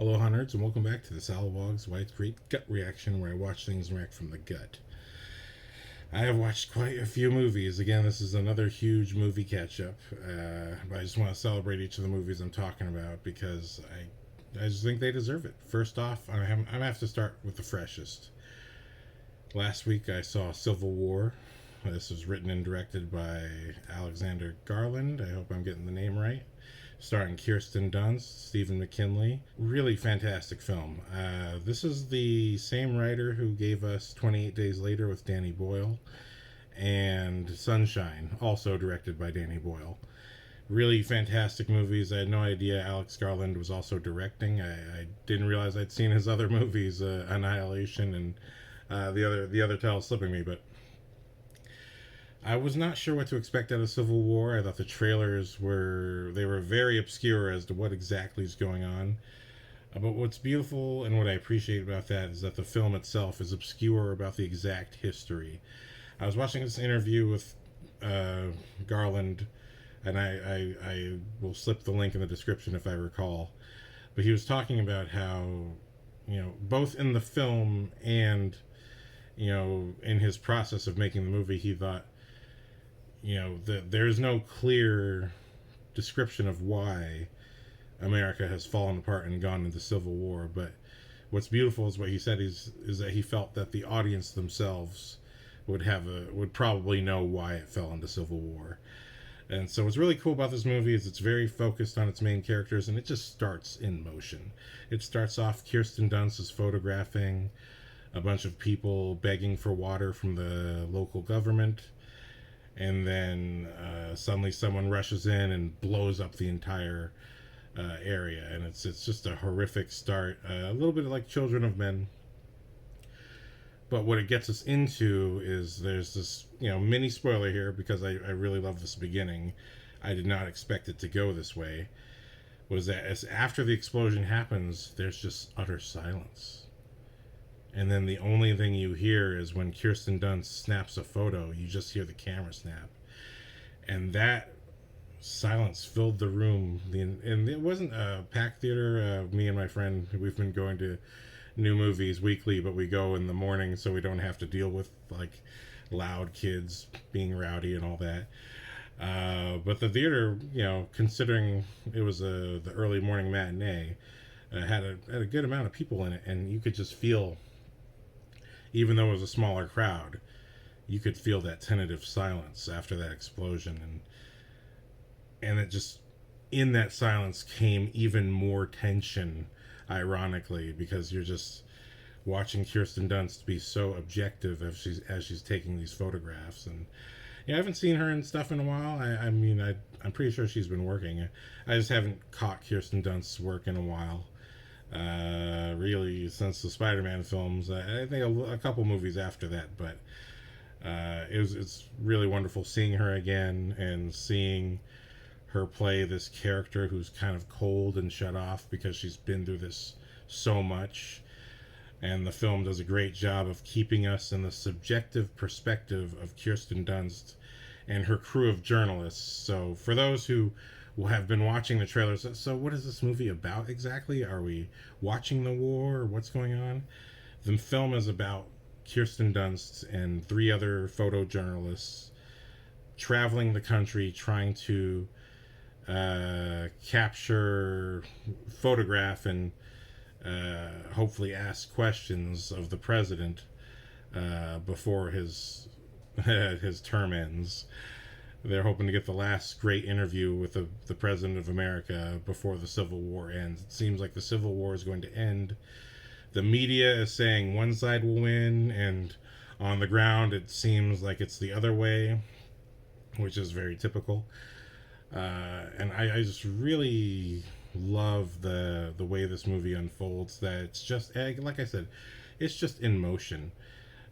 Hello, hunters, and welcome back to the Salawag's White Great Gut Reaction, where I watch things react from the gut. I have watched quite a few movies. Again, this is another huge movie catch-up. But I just want to celebrate each of the movies I'm talking about because I just think they deserve it. First off, I'm going to have to start with the freshest. Last week I saw Civil War. This was written and directed by Alexander Garland. I hope I'm getting the name right. Starring Kirsten Dunst, Stephen Mckinley. Really fantastic film. This is the same writer who gave us 28 Days Later with Danny Boyle, and Sunshine, also directed by Danny Boyle. Really fantastic movies. I had no idea Alex Garland was also directing. I didn't realize I'd seen his other movies, Annihilation and the other title slipping me, but I was not sure what to expect out of Civil War. I thought the trailers were very obscure as to what exactly is going on. But what's beautiful and what I appreciate about that is that the film itself is obscure about the exact history. I was watching this interview with Garland, and I will slip the link in the description if I recall. But he was talking about how, both in the film and, in his process of making the movie, he thought, there's no clear description of why America has fallen apart and gone into civil war. But what's beautiful is what he said is that he felt that the audience themselves would probably know why it fell into civil war. And so what's really cool about this movie is it's very focused on its main characters, and it just starts in motion. It starts off, Kirsten Dunst is photographing a bunch of people begging for water from the local government. And then suddenly someone rushes in and blows up the entire area, and it's just a horrific start, a little bit like Children of Men. But what it gets us into is there's this mini spoiler here, because I really love this beginning. I did not expect it to go this way. Was that as after the explosion happens, there's just utter silence. And then the only thing you hear is when Kirsten Dunst snaps a photo, you just hear the camera snap. And that silence filled the room. And it wasn't a packed theater. Me and my friend, we've been going to new movies weekly, but we go in the morning so we don't have to deal with like loud kids being rowdy and all that. But the theater, considering it was the early morning matinee, had a good amount of people in it, and you could just feel, even though it was a smaller crowd, you could feel that tentative silence after that explosion. And it just, in that silence came even more tension, ironically, because you're just watching Kirsten Dunst be so objective as she's taking these photographs. And I haven't seen her and stuff in a while. I'm pretty sure she's been working. I just haven't caught Kirsten Dunst's work in a while. Really since the Spider-Man films. I think a couple movies after that, but it's really wonderful seeing her again and seeing her play this character who's kind of cold and shut off because she's been through this so much. And the film does a great job of keeping us in the subjective perspective of Kirsten Dunst and her crew of journalists. So for those who have been watching the trailers, so what is this movie about exactly? Are we watching the war, or what's going on? The film is about Kirsten Dunst and 3 other photojournalists traveling the country trying to capture, photograph, and hopefully ask questions of the president before his term ends. They're hoping to get the last great interview with the President of America before the Civil War ends. It seems like the Civil War is going to end. The media is saying one side will win, and on the ground it seems like it's the other way, which is very typical. And I just really love the way this movie unfolds, that it's just, like I said, it's just in motion.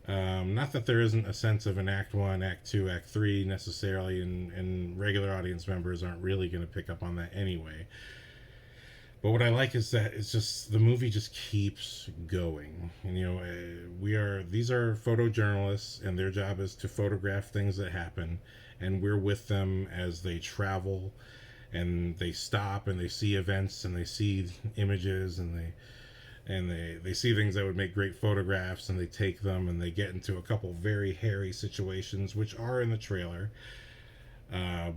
Not that there isn't a sense of an Act 1, Act 2, Act 3 necessarily, and regular audience members aren't really going to pick up on that anyway. But what I like is that it's just, the movie just keeps going. And, these are photojournalists, and their job is to photograph things that happen, and we're with them as they travel and they stop and they see events and they see images and they see things that would make great photographs, and they take them and they get into a couple very hairy situations which are in the trailer.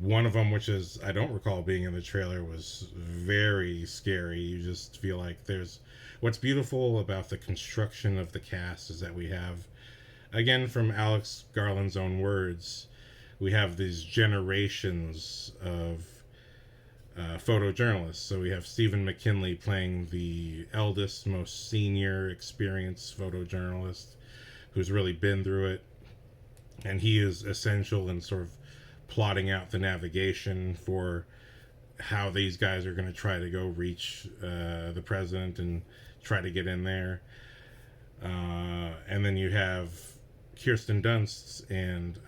One of them, which is I don't recall being in the trailer, was very scary. You just feel like there's what's beautiful about the construction of the cast is that we have, again from Alex Garland's own words, we have these generations of photojournalists. So we have Stephen Mckinley playing the eldest, most senior, experienced photojournalist who's really been through it. And he is essential in sort of plotting out the navigation for how these guys are going to try to go reach the president and try to get in there. And then you have Kirsten Dunst, and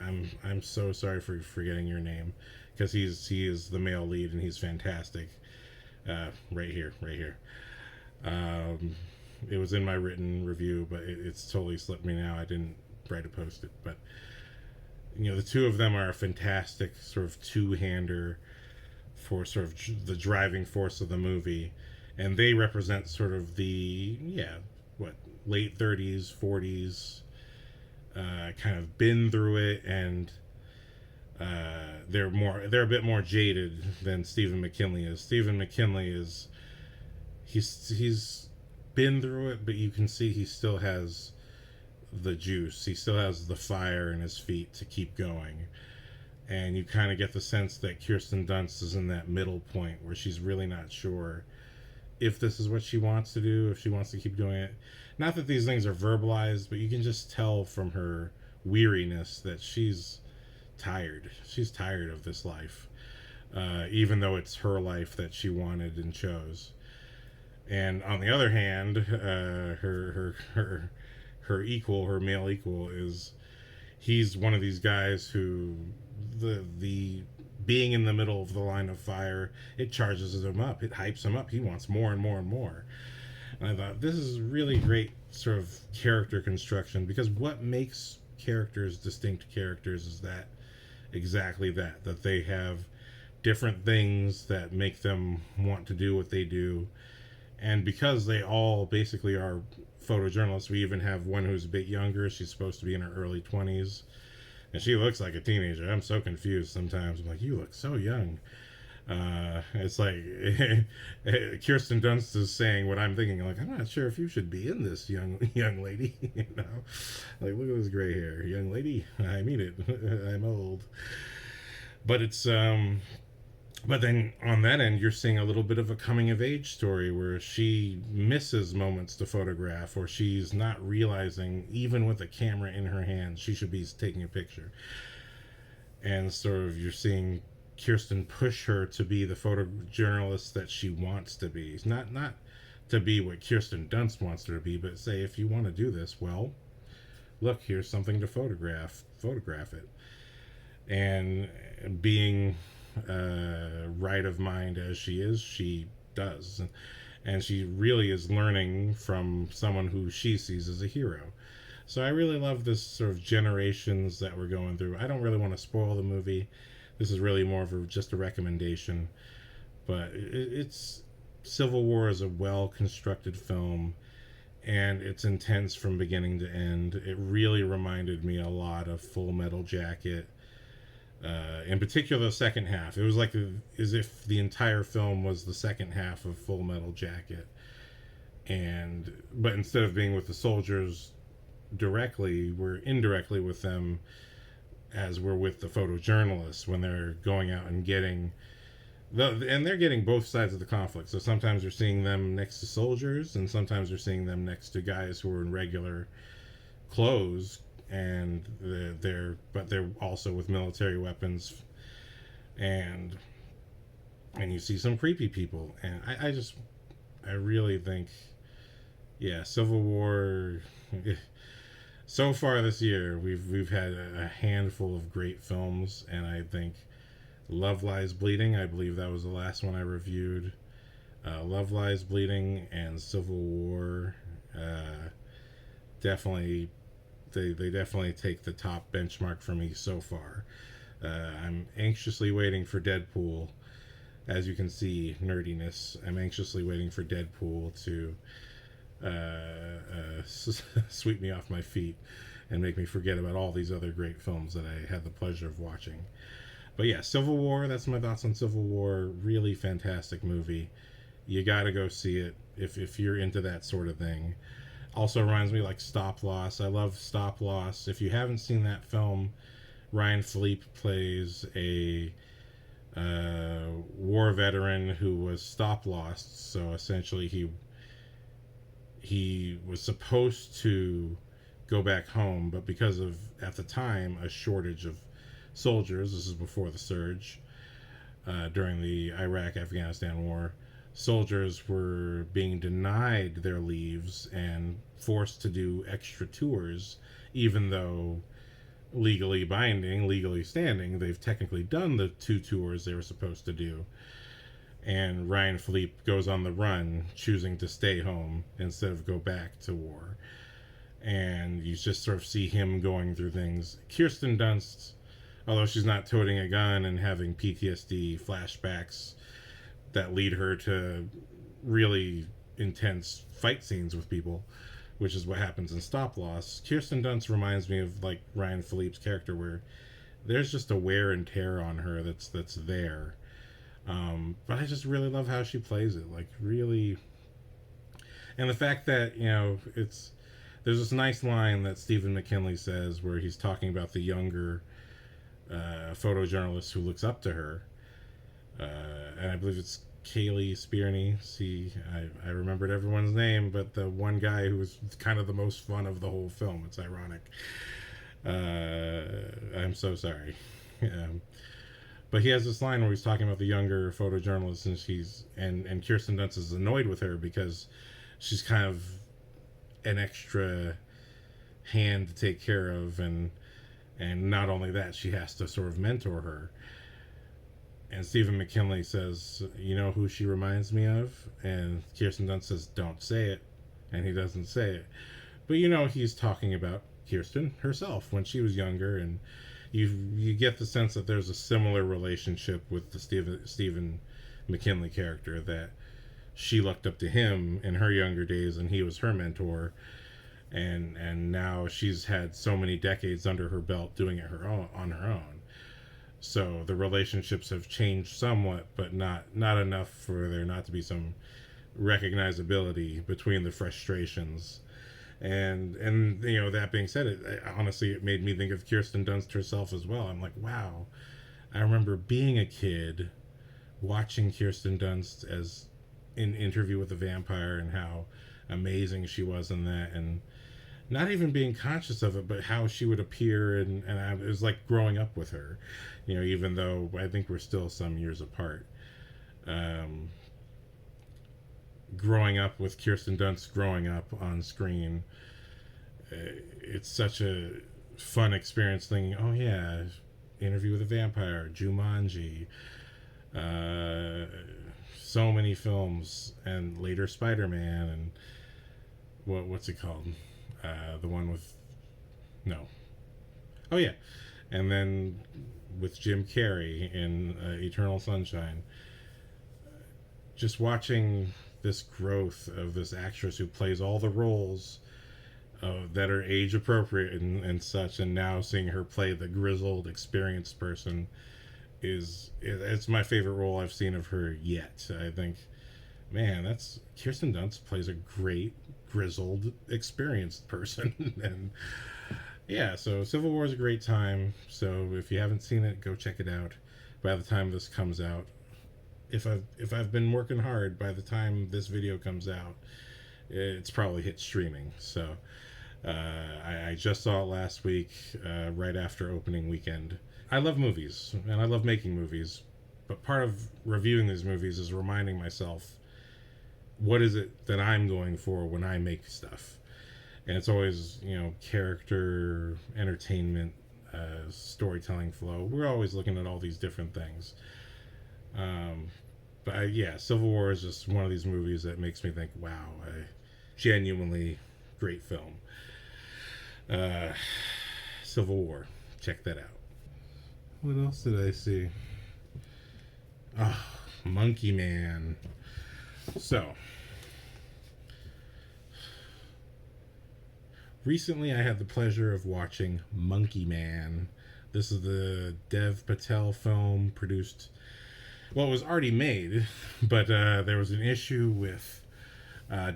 I'm so sorry for forgetting your name, because he is the male lead and he's fantastic. Right here. It was in my written review, but it's totally slipped me now. I didn't write a post it, but the two of them are a fantastic sort of two-hander for sort of the driving force of the movie, and they represent sort of the late 30s, 40s, kind of been through it, and they're a bit more jaded than Stephen Mckinley is. Stephen Mckinley is he's been through it, but you can see he still has the juice. He still has the fire in his feet to keep going. And you kind of get the sense that Kirsten Dunst is in that middle point where she's really not sure if this is what she wants to do, if she wants to keep doing it. Not that these things are verbalized, but you can just tell from her weariness that she's tired. She's tired of this life, even though it's her life that she wanted and chose. And on the other hand, her equal, her male equal, he's one of these guys who the being in the middle of the line of fire, it charges him up, it hypes him up. He wants more and more and more. And I thought this is really great sort of character construction, because what makes characters distinct characters is that exactly that they have different things that make them want to do what they do. And because they all basically are photojournalists, we even have one who's a bit younger. She's supposed to be in her early 20s, and she looks like a teenager. I'm so confused sometimes. I'm like, you look so young. It's like Kirsten Dunst is saying what I'm thinking. Like, I'm not sure if you should be in this, young lady. Like, look at this gray hair, young lady. I mean it. I'm old. But it's but then on that end, you're seeing a little bit of a coming of age story where she misses moments to photograph, or she's not realizing, even with a camera in her hand, she should be taking a picture. And sort of you're seeing Kirsten push her to be the photojournalist that she wants to be. Not to be what Kirsten Dunst wants her to be, but say, if you want to do this, well, look, here's something to photograph it. And being right of mind as she is, she does, and she really is learning from someone who she sees as a hero. So I really love this sort of generations that we're going through. I don't really want to spoil the movie. This is really more of just a recommendation, but it's Civil War is a well constructed film, and it's intense from beginning to end. It really reminded me a lot of Full Metal Jacket. In particular, the second half. It was like as if the entire film was the second half of Full Metal Jacket, but instead of being with the soldiers directly, we're indirectly with them, as we're with the photojournalists when they're going out and getting and they're getting both sides of the conflict. So sometimes you're seeing them next to soldiers, and sometimes you're seeing them next to guys who are in regular clothes, and they're also with military weapons, and you see some creepy people. And I really think, Civil War. So far this year, we've had a handful of great films, and I think Love Lies Bleeding, I believe that was the last one I reviewed. Love Lies Bleeding and Civil War, definitely. They definitely take the top benchmark for me so far. I'm anxiously waiting for Deadpool, as you can see, nerdiness. I'm anxiously waiting for Deadpool to sweep me off my feet and make me forget about all these other great films that I had the pleasure of watching. But yeah, Civil War, that's my thoughts on Civil War. Really fantastic movie. You gotta go see it if you're into that sort of thing. Also reminds me like Stop Loss. I love Stop Loss. If you haven't seen that film, Ryan Philippe plays a war veteran who was stop lost. So essentially he was supposed to go back home, but because of, at the time, a shortage of soldiers, this is before the surge, during the Iraq-Afghanistan war, soldiers were being denied their leaves and forced to do extra tours, even though legally binding, legally standing, they've technically done the 2 tours they were supposed to do. And Ryan Philippe goes on the run, choosing to stay home instead of go back to war. And you just sort of see him going through things. Kirsten Dunst, although she's not toting a gun and having PTSD flashbacks that lead her to really intense fight scenes with people, which is what happens in Stop Loss, Kirsten Dunst reminds me of like Ryan Philippe's character, where there's just a wear and tear on her that's there. But I just really love how she plays it, like really. And the fact that, you know, there's this nice line that Stephen Mckinley says where he's talking about the younger photojournalist who looks up to her, and I believe it's Kaylee Spearney. See, I remembered everyone's name, but the one guy who was kind of the most fun of the whole film. It's ironic. I'm so sorry. But he has this line where he's talking about the younger photojournalist, and Kirsten Dunst is annoyed with her because she's kind of an extra hand to take care of, and not only that, she has to sort of mentor her. And Stephen McKinley says, you know who she reminds me of? And Kirsten Dunst says, don't say it. And he doesn't say it. But you know, he's talking about Kirsten herself when she was younger, and you get the sense that there's a similar relationship with the Stephen McKinley character, that she looked up to him in her younger days and he was her mentor, and now she's had so many decades under her belt doing it on her own. So the relationships have changed somewhat, but not enough for there not to be some recognizability between the frustrations. And you know, that being said, honestly, it made me think of Kirsten Dunst herself as well. I'm like, wow, I remember being a kid watching Kirsten Dunst as in Interview with the Vampire, and how amazing she was in that, and not even being conscious of it, but how she would appear, and it was like growing up with her, you know, even though I think we're still some years apart. Growing up with Kirsten Dunst growing up on screen, it's such a fun experience thinking, oh yeah, Interview with a Vampire, Jumanji, so many films, and later Spider-Man, and what's it called? The one with and then with Jim Carrey in Eternal Sunshine. Just watching this growth of this actress who plays all the roles that are age appropriate and such, and now seeing her play the grizzled, experienced person it's my favorite role I've seen of her yet. I think, man, that's Kirsten Dunst plays a great grizzled, experienced person. And yeah, so Civil War is a great time. So if you haven't seen it, go check it out. By the time this comes out, if I've been working hard, by the time this video comes out, it's probably hit streaming. So I just saw it last week, right after opening weekend. I love movies, and I love making movies, but part of reviewing these movies is reminding myself, what is it that I'm going for when I make stuff? And it's always, you know, character, entertainment, storytelling flow. We're always looking at all these different things. But yeah, Civil War is just one of these movies that makes me think, wow, genuinely great film. Civil War, check that out. What else did I see? Oh, Monkey Man. So, recently I had the pleasure of watching Monkey Man. This is the Dev Patel film produced. Well, it was already made, but there was an issue with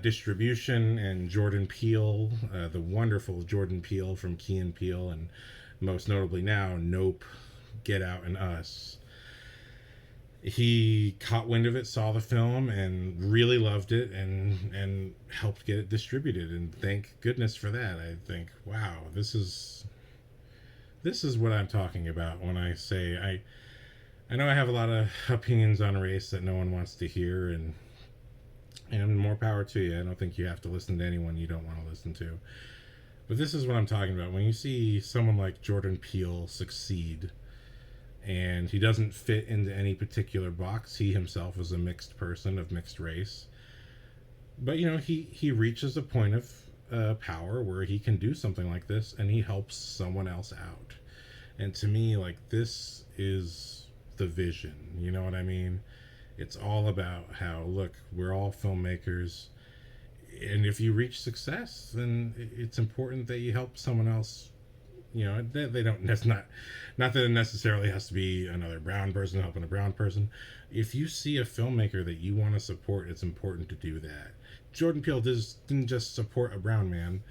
distribution, and Jordan Peele, the wonderful Jordan Peele from Key and Peele, and most notably now, Nope, Get Out, and Us. He caught wind of it, saw the film, and really loved it, and helped get it distributed. And thank goodness for that. I think, wow, this is what I'm talking about when I say I know I have a lot of opinions on race that no one wants to hear, and more power to you. I don't think you have to listen to anyone you don't want to listen to. But this is what I'm talking about. When you see someone like Jordan Peele succeed, and he doesn't fit into any particular box. He himself is a mixed person of mixed race. But, he reaches a point of power where he can do something like this, and he helps someone else out. And to me, like, this is the vision. You know what I mean? It's all about how, look, we're all filmmakers, and if you reach success, then it's important that you help someone else. They don't. That's not that it necessarily has to be another brown person helping a brown person. If you see a filmmaker that you want to support, it's important to do that. Jordan Peele didn't just support a brown man,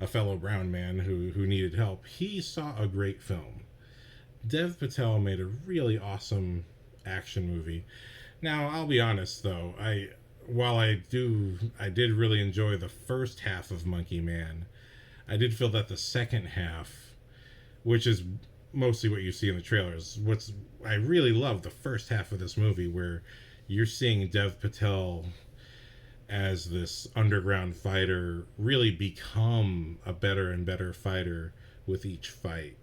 a fellow brown man who needed help. He saw a great film. Dev Patel made a really awesome action movie. Now, I'll be honest though, while I did really enjoy the first half of Monkey Man, I did feel that the second half, which is mostly what you see in the trailers, I really love the first half of this movie, where you're seeing Dev Patel as this underground fighter really become a better and better fighter with each fight.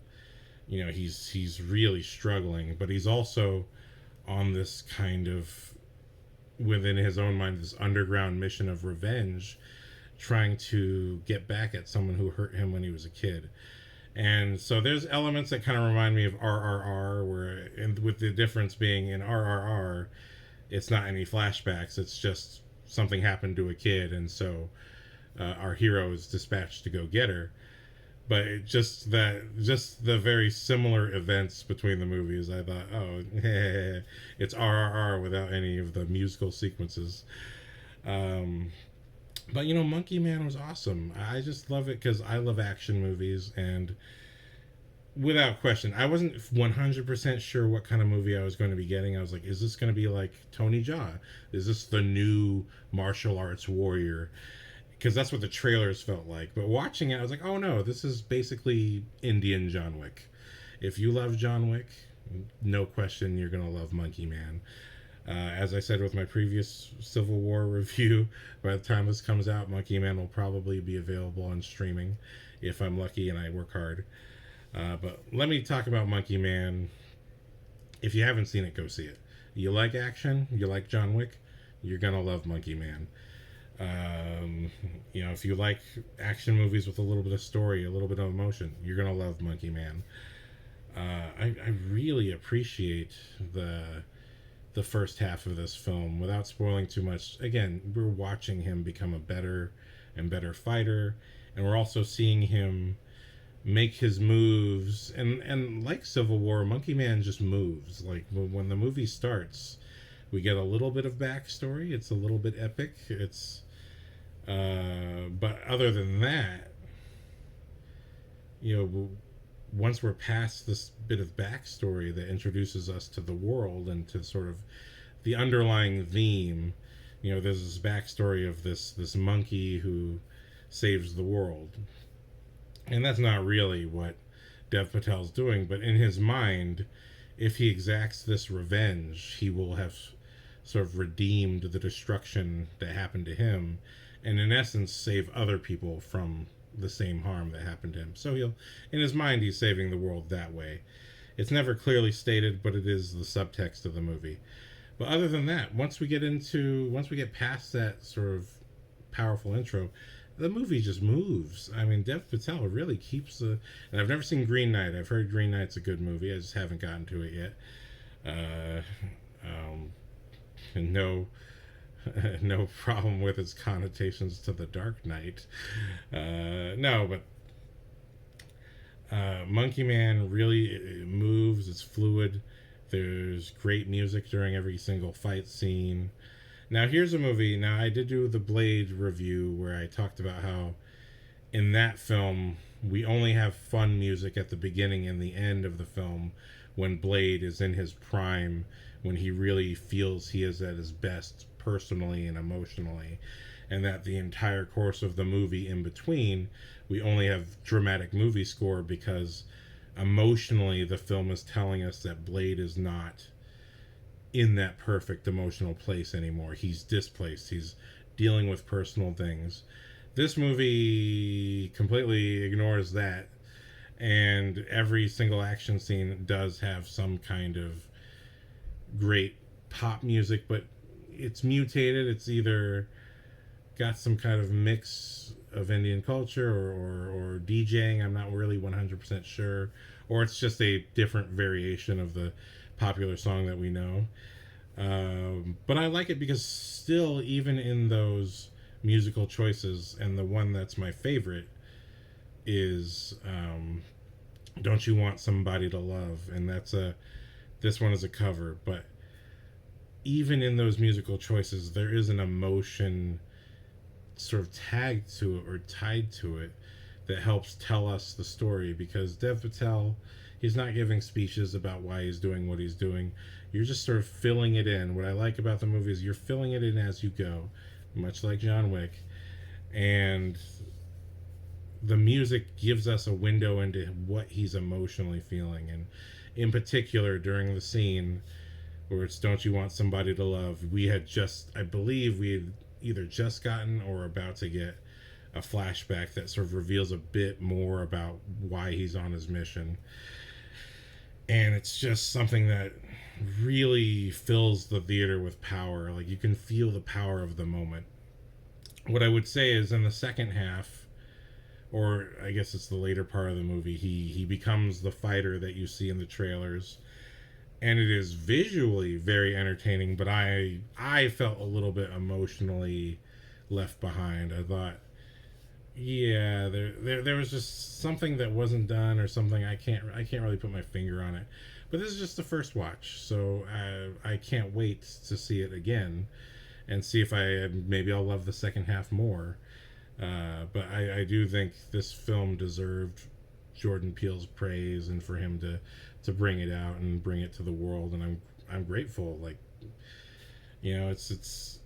He's really struggling, but he's also on this kind of, within his own mind, this underground mission of revenge, trying to get back at someone who hurt him when he was a kid. And so there's elements that kind of remind me of RRR, with the difference being in RRR, it's not any flashbacks, it's just something happened to a kid, and so our hero is dispatched to go get her. But just the very similar events between the movies, I thought, oh, it's RRR without any of the musical sequences. But Monkey Man was awesome. I just love it because I love action movies, and without question, I wasn't 100% sure what kind of movie I was going to be getting. I was like, is this going to be like Tony Jaa? Is this the new martial arts warrior? Because that's what the trailers felt like. But watching it, I was like, oh no, this is basically Indian John Wick. If you love John Wick, no question you're going to love Monkey Man. As I said with my previous Civil War review, by the time this comes out, Monkey Man will probably be available on streaming if I'm lucky and I work hard. But let me talk about Monkey Man. If you haven't seen it, go see it. You like action, you like John Wick, you're going to love Monkey Man. If you like action movies with a little bit of story, a little bit of emotion, you're going to love Monkey Man. I really appreciate the first half of this film. Without spoiling too much, again, we're watching him become a better and better fighter, and we're also seeing him make his moves, and like Civil War, Monkey Man just moves. Like when the movie starts, we get a little bit of backstory. It's a little bit epic. But other than that, once we're past this bit of backstory that introduces us to the world and to sort of the underlying theme, there's this backstory of this monkey who saves the world. And that's not really what Dev Patel's doing, but in his mind, if he exacts this revenge, he will have sort of redeemed the destruction that happened to him, and in essence save other people from the same harm that happened to him. So in his mind, he's saving the world that way. It's never clearly stated, but it is the subtext of the movie. But other than that, once we get past that sort of powerful intro, the movie just moves. I mean, Dev Patel really keeps and I've never seen Green Knight. I've heard Green Knight's a good movie. I just haven't gotten to it yet. no no problem with its connotations to the Dark Knight. No, but Monkey Man really it moves. It's fluid. There's great music during every single fight scene. Now here's a movie. Now I did do the Blade review where I talked about how in that film we only have fun music at the beginning and the end of the film when Blade is in his prime, when he really feels he is at his best personally and emotionally, and that the entire course of the movie in between we only have dramatic movie score because emotionally the film is telling us that Blade is not in that perfect emotional place anymore. He's displaced. He's dealing with personal things. This movie completely ignores that, and every single action scene does have some kind of great pop music, but it's mutated. It's either got some kind of mix of Indian culture or DJing. I'm not really 100% sure. Or it's just a different variation of the popular song that we know. But I like it because still, even in those musical choices, and the one that's my favorite is Don't You Want Somebody to Love? And this one is a cover, but even in those musical choices, there is an emotion sort of tagged to it or tied to it that helps tell us the story, because Dev Patel, he's not giving speeches about why he's doing what he's doing. You're just sort of filling it in. What I like about the movie is you're filling it in as you go, much like John Wick. And the music gives us a window into what he's emotionally feeling. And in particular, during the scene where it's Don't You Want Somebody to Love, I believe we had either just gotten or about to get a flashback that sort of reveals a bit more about why he's on his mission. And it's just something that really fills the theater with power. Like, you can feel the power of the moment. What I would say is in the second half, or I guess it's the later part of the movie, he becomes the fighter that you see in the trailers. And it is visually very entertaining, but I felt a little bit emotionally left behind. I thought, yeah, there was just something that wasn't done, or something I can't really put my finger on it. But this is just the first watch, so I can't wait to see it again and see if maybe I'll love the second half more. But I do think this film deserved Jordan Peele's praise, and for him to bring it out and bring it to the world, and I'm grateful. Like, it's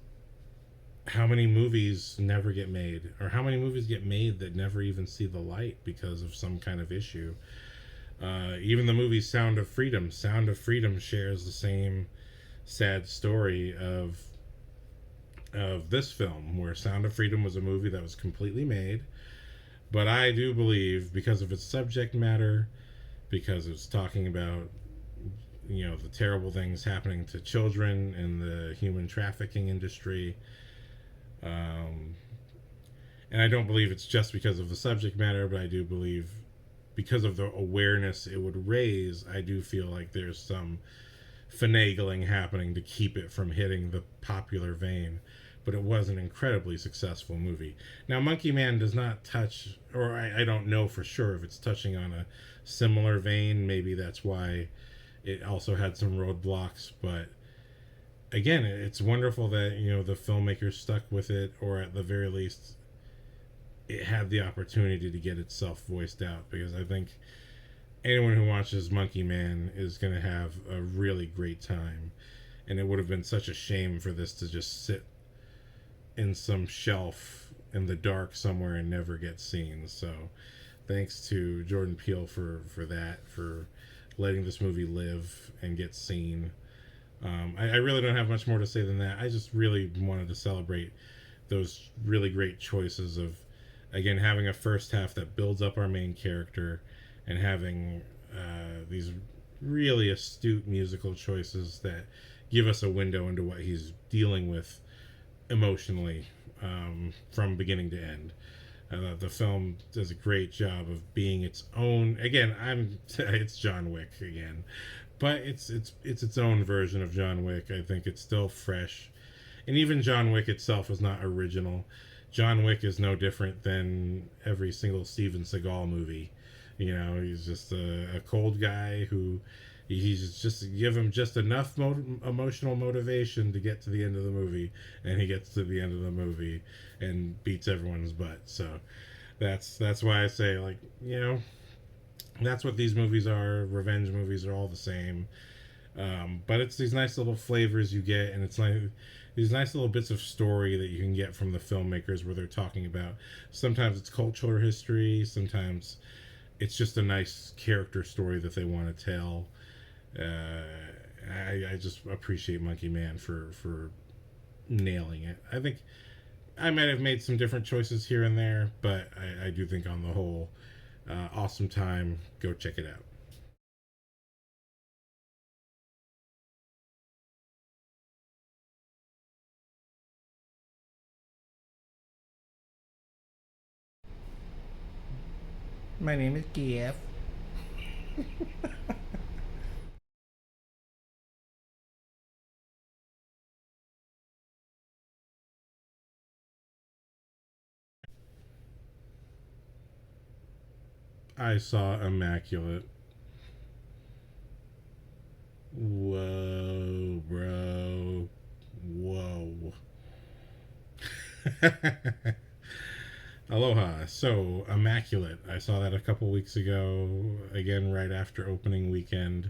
how many movies never get made, or how many movies get made that never even see the light because of some kind of issue. Even the movie Sound of Freedom shares the same sad story of this film, where Sound of Freedom was a movie that was completely made, but I do believe because of its subject matter, because it's talking about the terrible things happening to children in the human trafficking industry, and I don't believe it's just because of the subject matter, but I do believe because of the awareness it would raise, I do feel like there's some finagling happening to keep it from hitting the popular vein. But it was an incredibly successful movie. Now, Monkey Man does not touch, or I don't know for sure if it's touching on a similar vein. Maybe that's why it also had some roadblocks. But again, it's wonderful that the filmmakers stuck with it, or at the very least, it had the opportunity to get itself voiced out. Because I think anyone who watches Monkey Man is going to have a really great time, and it would have been such a shame for this to just sit in some shelf in the dark somewhere and never get seen. So thanks to Jordan Peele for that, for letting this movie live and get seen. I really don't have much more to say than that. I just really wanted to celebrate those really great choices of, again, having a first half that builds up our main character, and having these really astute musical choices that give us a window into what he's dealing with emotionally, from beginning to end. The film does a great job of being its own. Again, it's John Wick again, but it's its own version of John Wick. I think it's still fresh, and even John Wick itself is not original. John Wick is no different than every single Steven Seagal movie. You know, he's just a cold guy who he's just give him just enough emotional motivation to get to the end of the movie, and he gets to the end of the movie and beats everyone's butt. So that's why I say, like, you know, that's what these movies are. Revenge movies are all the same. But it's these nice little flavors you get, and it's like these nice little bits of story that you can get from the filmmakers where they're talking about. Sometimes it's cultural history, sometimes it's just a nice character story that they want to tell. I just appreciate Monkey Man for nailing it. I think I might have made some different choices here and there, but I do think on the whole, awesome time. Go check it out. My name is Kiev. I saw Immaculate. Whoa, bro. Whoa. Aloha. So, Immaculate. I saw that a couple weeks ago. Again, right after opening weekend.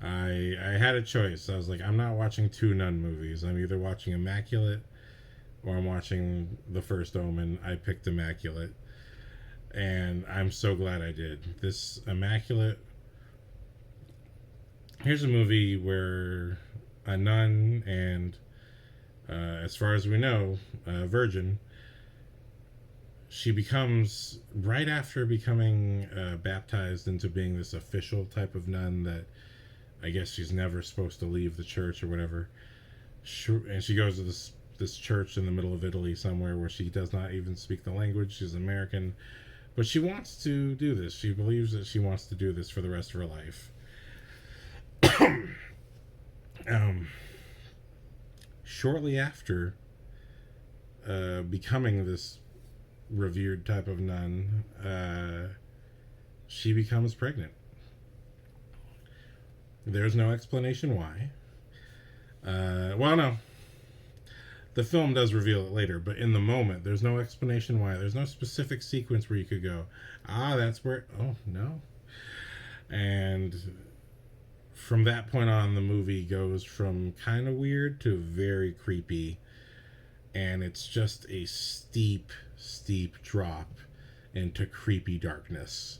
I had a choice. I was like, I'm not watching two nun movies. I'm either watching Immaculate or I'm watching The First Omen. I picked Immaculate. And I'm so glad I did. This Immaculate. Here's a movie where a nun and, as far as we know, a virgin, she becomes, right after becoming baptized into being this official type of nun that I guess she's never supposed to leave the church or whatever. And she goes to this church in the middle of Italy somewhere where she does not even speak the language. She's American, but she wants to do this. She believes that she wants to do this for the rest of her life. um, Shortly after becoming this revered type of nun, she becomes pregnant. There's no explanation why. Well, no. The film does reveal it later, but in the moment, there's no explanation why. There's no specific sequence where you could go, that's where. Oh, no. And from that point on, the movie goes from kind of weird to very creepy. And it's just a steep, steep drop into creepy darkness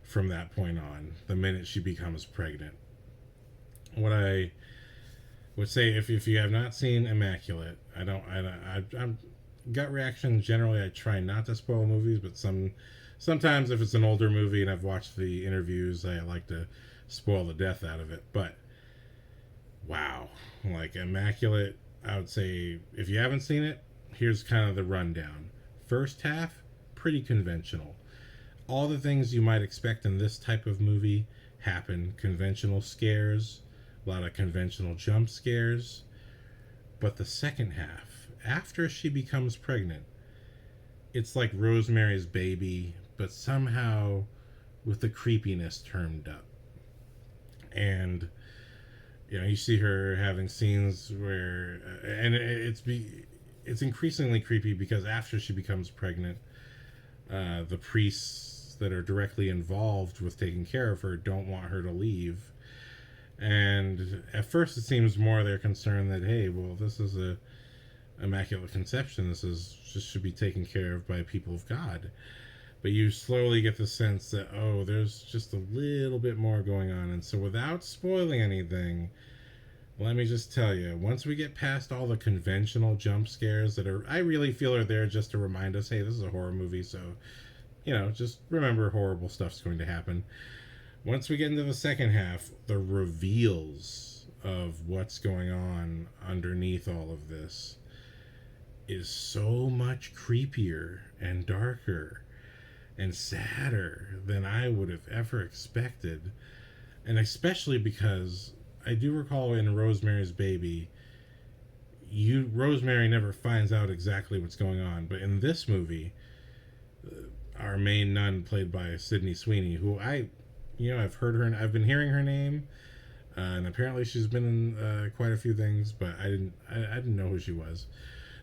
from that point on, the minute she becomes pregnant. What I would say, if you have not seen Immaculate, I'm gut reaction. Generally, I try not to spoil movies, but sometimes if it's an older movie and I've watched the interviews, I like to spoil the death out of it. But wow, like Immaculate, I would say if you haven't seen it, here's kind of the rundown. First half, pretty conventional. All the things you might expect in this type of movie happen. Conventional scares, a lot of conventional jump scares. But the second half, after she becomes pregnant, it's like Rosemary's Baby, but somehow with the creepiness turned up. And you see her having scenes where, and it's increasingly creepy because after she becomes pregnant, the priests that are directly involved with taking care of her don't want her to leave. And at first, it seems more they're concerned that, hey, well, this is a immaculate conception. This is just should be taken care of by people of God. But you slowly get the sense that, there's just a little bit more going on. And so, without spoiling anything, let me just tell you, once we get past all the conventional jump scares I really feel are there just to remind us, hey, this is a horror movie, so, just remember horrible stuff's going to happen. Once we get into the second half, the reveals of what's going on underneath all of this is so much creepier and darker and sadder than I would have ever expected. And especially because I do recall in Rosemary's Baby, Rosemary never finds out exactly what's going on, but in this movie, our main nun, played by Sidney Sweeny, who I've heard her, I've been hearing her name, and apparently she's been in quite a few things, but I didn't know who she was.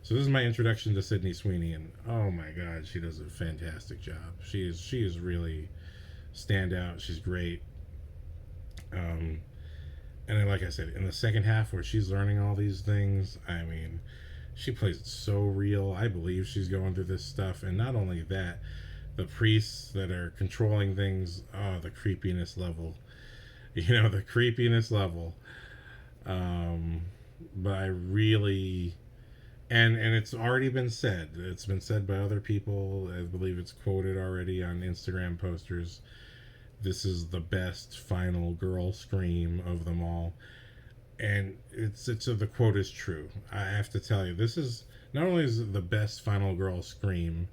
So this is my introduction to Sidney Sweeny, and oh my God, she does a fantastic job. She is really standout. She's great. And then, like I said, in the second half where she's learning all these things, I mean, she plays it so real. I believe she's going through this stuff, and not only that, the priests that are controlling things, oh, the creepiness level. The creepiness level. But I really, and it's already been said. It's been said by other people. I believe it's quoted already on Instagram posters. This is the best final girl scream of them all, and the quote is true. I have to tell you, this is not only is it the best final girl scream,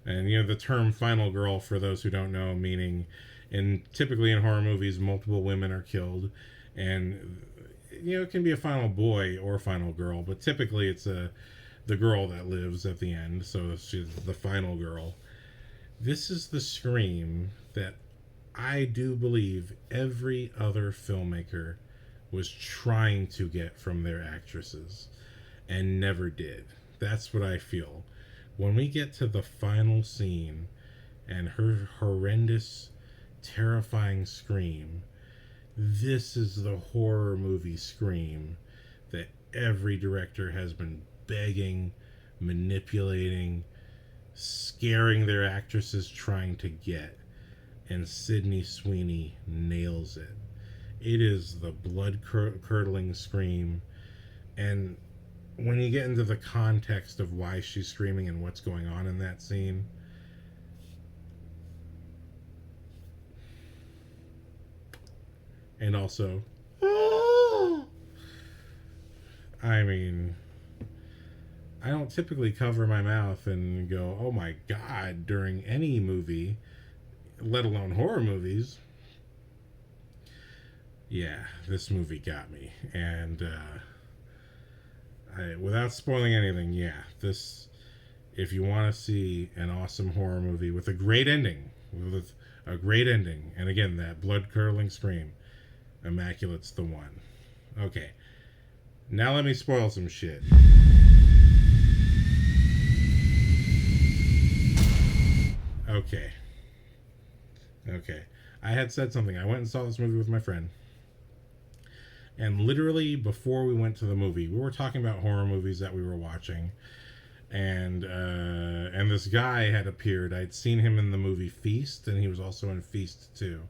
and the term final girl, for those who don't know, meaning typically in horror movies multiple women are killed, and it can be a final boy or final girl, but typically it's the girl that lives at the end, so she's the final girl. This is the scream that I do believe every other filmmaker was trying to get from their actresses and never did. That's what I feel. When we get to the final scene and her horrendous, terrifying scream, this is the horror movie scream that every director has been begging, manipulating, scaring their actresses, trying to get. And Sidney Sweeny nails it. It is the blood-curdling scream. And when you get into the context of why she's screaming and what's going on in that scene, and also, I mean, I don't typically cover my mouth and go, oh my God, during any movie, let alone horror movies. Yeah, this movie got me. And without spoiling anything, this, if you want to see an awesome horror movie with a great ending, and again, that blood-curdling scream, Immaculate's the one. Okay, now let me spoil some shit. Okay. I had said something. I went and saw this movie with my friend. And literally before we went to the movie, we were talking about horror movies that we were watching. And this guy had appeared. I'd seen him in the movie Feast, and he was also in Feast 2.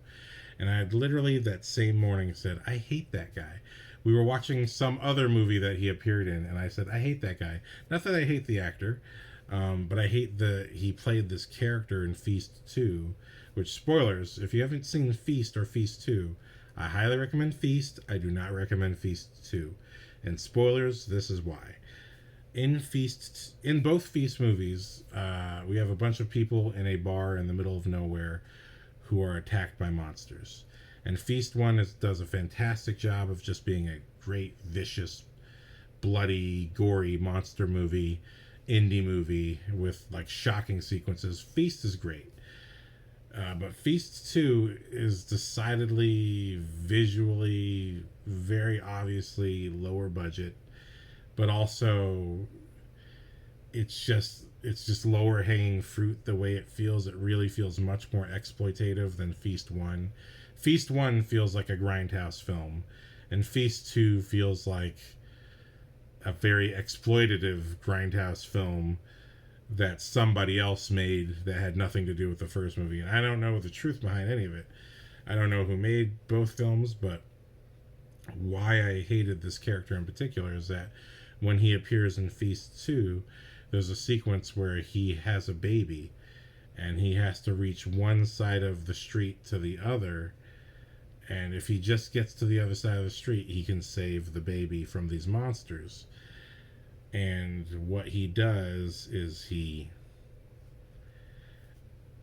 And I had literally that same morning said, I hate that guy. We were watching some other movie that he appeared in, and I said, I hate that guy. Not that I hate the actor, but I hate he played this character in Feast 2, which, spoilers, if you haven't seen Feast or Feast 2, I highly recommend Feast. I do not recommend Feast 2. And spoilers, this is why. In both Feast movies, we have a bunch of people in a bar in the middle of nowhere who are attacked by monsters. And Feast 1 does a fantastic job of just being a great, vicious, bloody, gory monster movie, indie movie with like shocking sequences. Feast is great. But Feast 2 is decidedly, visually, very obviously lower budget, but also it's just lower hanging fruit the way it feels. It really feels much more exploitative than Feast 1. Feast 1 feels like a grindhouse film, and Feast 2 feels like a very exploitative grindhouse film that somebody else made that had nothing to do with the first movie. And I don't know the truth behind any of it. I don't know who made both films, but why I hated this character in particular is that when he appears in Feast 2, there's a sequence where he has a baby and he has to reach one side of the street to the other, and if he just gets to the other side of the street, he can save the baby from these monsters. And what he does is he,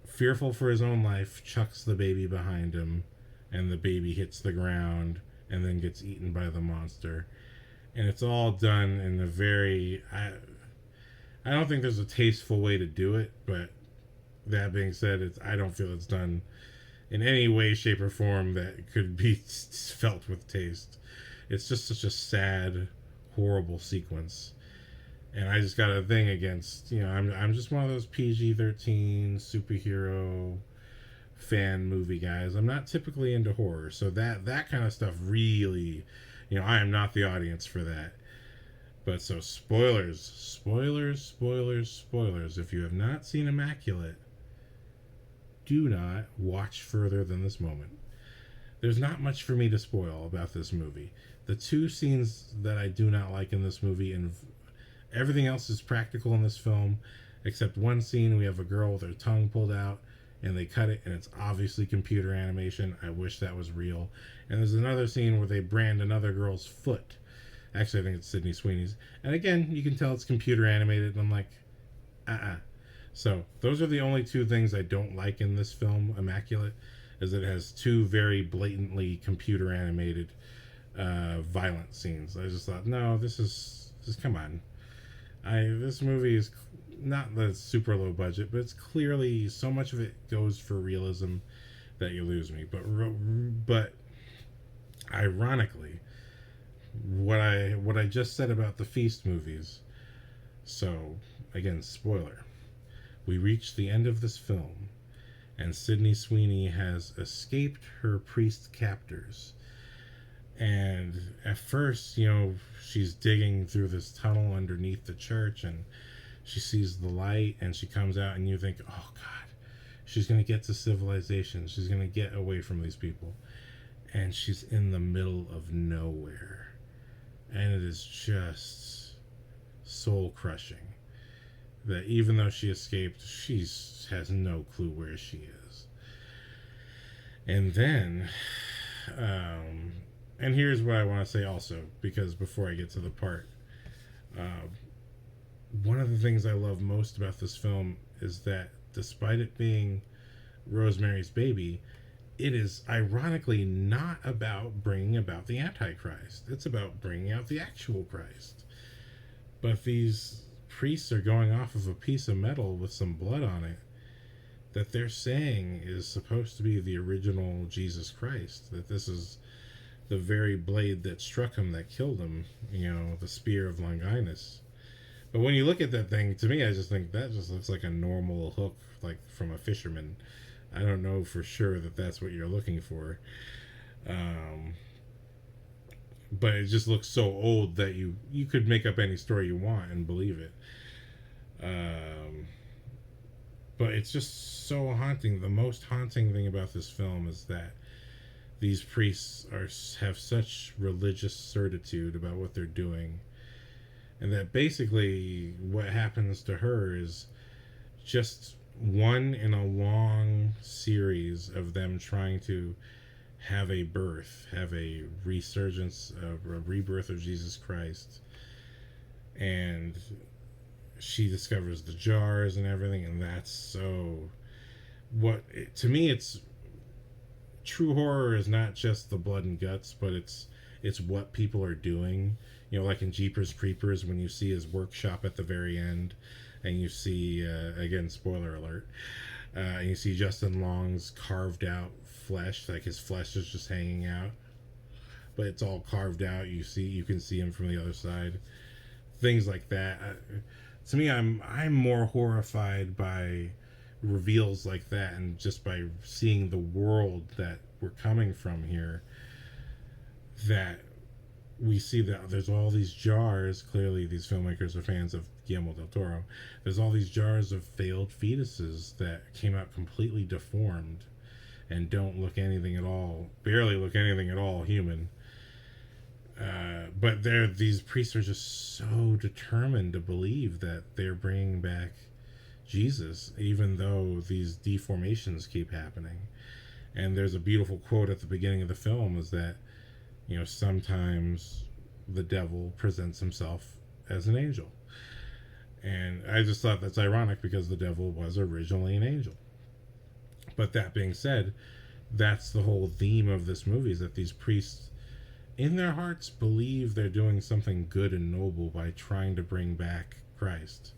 fearful for his own life, chucks the baby behind him, and the baby hits the ground and then gets eaten by the monster. And it's all done in a very... I don't think there's a tasteful way to do it, but that being said, I don't feel it's done in any way, shape, or form that could be felt with taste. It's just such a sad, horrible sequence. And I just got a thing against, I'm just one of those PG-13 superhero fan movie guys. I'm not typically into horror, so that kind of stuff really, I am not the audience for that. But so spoilers. If you have not seen Immaculate, do not watch further than this moment. There's not much for me to spoil about this movie. The two scenes that I do not like in this movie, and everything else is practical in this film, except one scene. We have a girl with her tongue pulled out, and they cut it, and it's obviously computer animation. I wish that was real. And there's another scene where they brand another girl's foot. Actually, I think it's Sidney Sweeney's. And again, you can tell it's computer animated, and I'm like, So, those are the only two things I don't like in this film, Immaculate, is that it has two very blatantly computer animated violent scenes. I just thought, no, this is come on. This movie is not that it's super low budget, but it's clearly so much of it goes for realism that you lose me. But ironically, what I just said about the Feast movies. So again, spoiler. We reach the end of this film, and Sidney Sweeney has escaped her priest captors. And at first, she's digging through this tunnel underneath the church, and she sees the light, and she comes out, and you think, oh God, she's going to get to civilization. She's going to get away from these people. And she's in the middle of nowhere. And it is just soul-crushing that even though she escaped, she has no clue where she is. And then... and here's what I want to say also, because before I get to the part, one of the things I love most about this film is that despite it being Rosemary's Baby, it is ironically not about bringing about the Antichrist. It's about bringing out the actual Christ. But these priests are going off of a piece of metal with some blood on it that they're saying is supposed to be the original Jesus Christ, that this is the very blade that struck him, that killed him, the spear of Longinus. But when you look at that thing, to me, I just think that just looks like a normal hook, like from a fisherman. I don't know for sure that that's what you're looking for. But it just looks so old that you could make up any story you want and believe it. But it's just so haunting. The most haunting thing about this film is that these priests have such religious certitude about what they're doing, and that basically what happens to her is just one in a long series of them trying to have a birth, have a resurgence, a rebirth of Jesus Christ. And she discovers the jars and everything, and that's so... to me, it's... True horror is not just the blood and guts, but it's what people are doing. Like in Jeepers Creepers, when you see his workshop at the very end, and you see, again, spoiler alert, and you see Justin Long's carved out flesh, like his flesh is just hanging out, but it's all carved out. You can see him from the other side. Things like that. To me, I'm more horrified by reveals like that, and just by seeing the world that we're coming from here, that we see that there's all these jars. Clearly these filmmakers are fans of Guillermo del Toro. There's all these jars of failed fetuses that came out completely deformed and don't look anything at all, barely look anything at all human. But these priests are just so determined to believe that they're bringing back Jesus, even though these deformations keep happening. And there's a beautiful quote at the beginning of the film, is that, sometimes the devil presents himself as an angel. And I just thought that's ironic, because the devil was originally an angel. But that being said, that's the whole theme of this movie, is that these priests in their hearts believe they're doing something good and noble by trying to bring back Christ.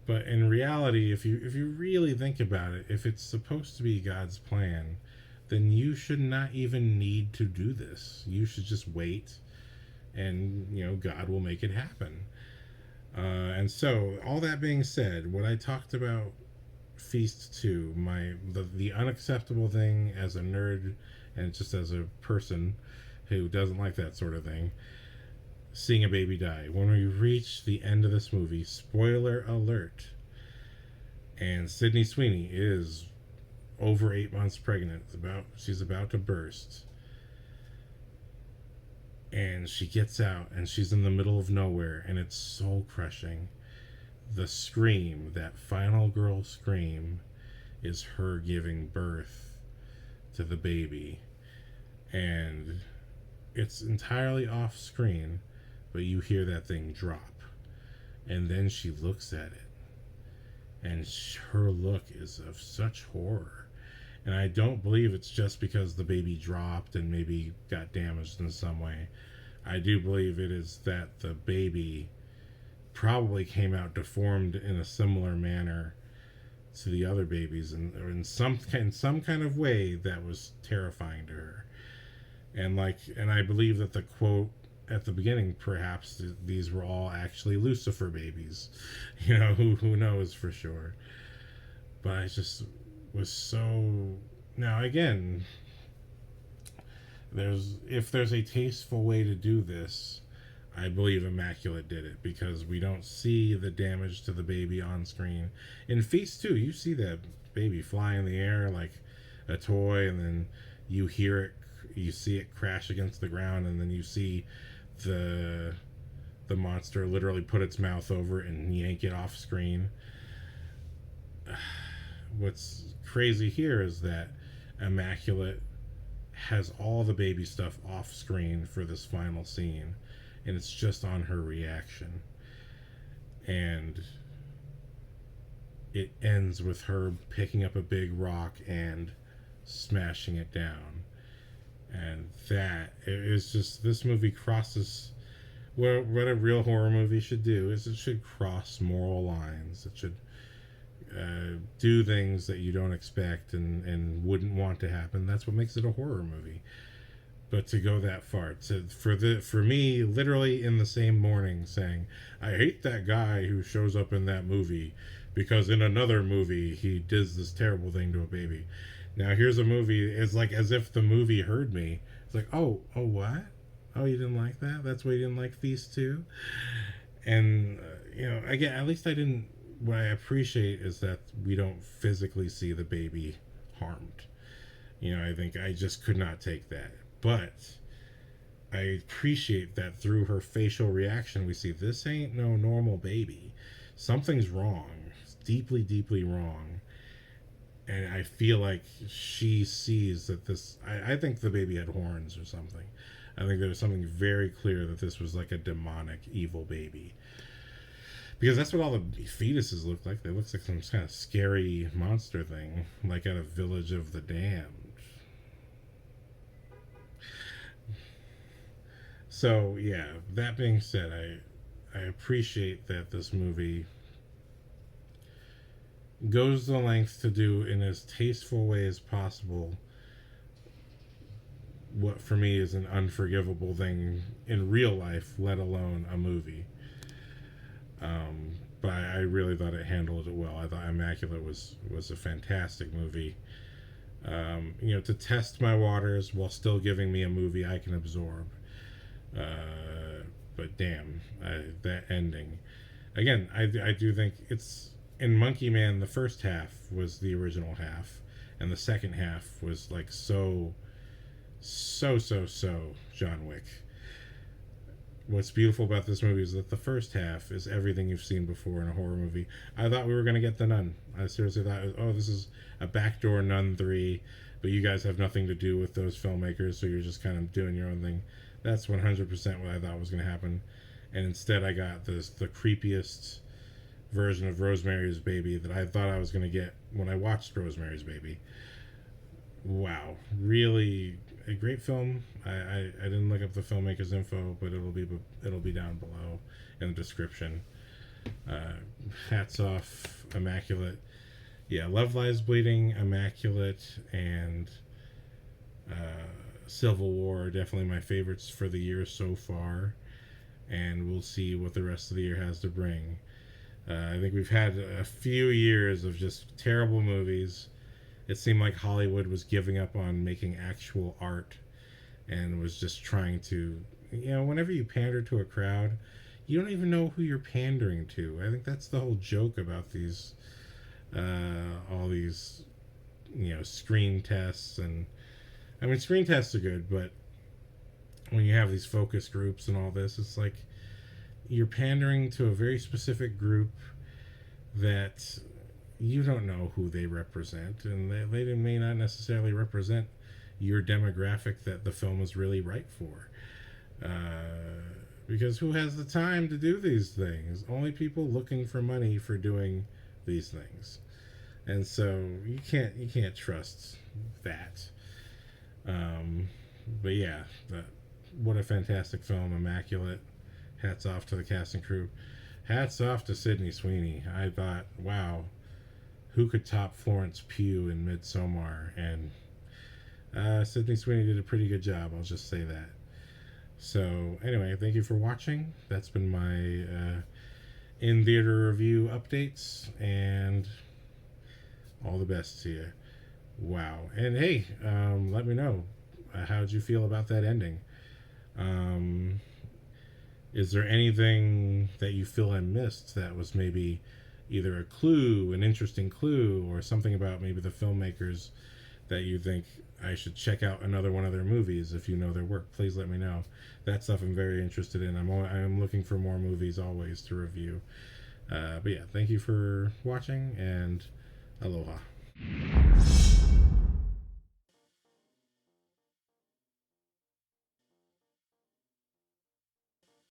But in reality, if you really think about it, if it's supposed to be God's plan, then you should not even need to do this. You should just wait, and God will make it happen. And so, all that being said, what I talked about Feast 2, the unacceptable thing as a nerd and just as a person who doesn't like that sort of thing, seeing a baby die. When we reach the end of this movie, spoiler alert, and Sydney Sweeny is over 8 months pregnant. She's about to burst. And she gets out, and she's in the middle of nowhere, and it's soul crushing. The scream, that final girl scream, is her giving birth to the baby. And it's entirely off screen, but you hear that thing drop. And then she looks at it, and her look is of such horror. And I don't believe it's just because the baby dropped and maybe got damaged in some way. I do believe it is that the baby probably came out deformed in a similar manner to the other babies, or in some kind of way that was terrifying to her. And I believe that the quote at the beginning, perhaps these were all actually Lucifer babies. Who knows for sure. But I just was so... Now again, if there's a tasteful way to do this, I believe Immaculate did it, because we don't see the damage to the baby on screen. In Feast 2, you see that baby fly in the air like a toy, and then you hear it, you see it crash against the ground, and then you see the monster literally put its mouth over it and yank it off screen. What's crazy here is that Immaculate has all the baby stuff off screen for this final scene, and it's just on her reaction. And it ends with her picking up a big rock and smashing it down. And that is just, this movie crosses what a real horror movie should do, is it should cross moral lines. It should do things that you don't expect and wouldn't want to happen. That's what makes it a horror movie. But to go that far, for me, literally in the same morning, saying, I hate that guy who shows up in that movie because in another movie he does this terrible thing to a baby. Now here's a movie, it's like as if the movie heard me. It's like, oh what? Oh, you didn't like that? That's why you didn't like Feast 2? And, again, at least I didn't... What I appreciate is that we don't physically see the baby harmed. I think I just could not take that. But I appreciate that through her facial reaction, we see this ain't no normal baby. Something's wrong. It's deeply, deeply wrong. And I feel like she sees that this... I think the baby had horns or something. I think there was something very clear that this was like a demonic, evil baby. Because that's what all the fetuses look like. They look like some kind of scary monster thing, like at a Village of the Damned. So, yeah, that being said, I appreciate that this movie goes the length to do in as tasteful way as possible what for me is an unforgivable thing in real life, let alone a movie. But I really thought it handled it well. I thought Immaculate was a fantastic movie. To test my waters while still giving me a movie I can absorb. But damn, that ending. Again, I do think it's... In Monkey Man, the first half was the original half, and the second half was like so John Wick. What's beautiful about this movie is that the first half is everything you've seen before in a horror movie. I thought we were going to get The Nun. I seriously thought, this is a backdoor Nun 3, but you guys have nothing to do with those filmmakers, so you're just kind of doing your own thing. That's 100% what I thought was going to happen. And instead I got the creepiest version of Rosemary's Baby that I thought I was going to get when I watched Rosemary's Baby. wow, really a great film. I didn't look up the filmmaker's info, but it'll be down below in the description. Hats off, Immaculate. Yeah, Love Lies Bleeding, Immaculate, and Civil War are definitely my favorites for the year so far, and we'll see what the rest of the year has to bring. I think we've had a few years of just terrible movies. It seemed like Hollywood was giving up on making actual art and was just trying to, whenever you pander to a crowd, you don't even know who you're pandering to. I think that's the whole joke about these, all these, screen tests. And I mean, screen tests are good, but when you have these focus groups and all this, it's like you're pandering to a very specific group that you don't know who they represent, and they may not necessarily represent your demographic that the film is really right for. Because who has the time to do these things? Only people looking for money for doing these things. And so you can't trust that. But yeah, what a fantastic film, Immaculate. Hats off to the cast and crew. Hats off to Sidney Sweeny. I thought, wow, who could top Florence Pugh in Midsommar? And Sidney Sweeny did a pretty good job, I'll just say that. So anyway, thank you for watching. That's been my in-theater review updates, and all the best to you. Wow. And hey, let me know, how'd you feel about that ending? Is there anything that you feel I missed that was maybe either a clue, an interesting clue, or something about maybe the filmmakers that you think I should check out another one of their movies? If you know their work, please let me know. That stuff I'm very interested in. I'm looking for more movies always to review. But yeah, thank you for watching, and aloha.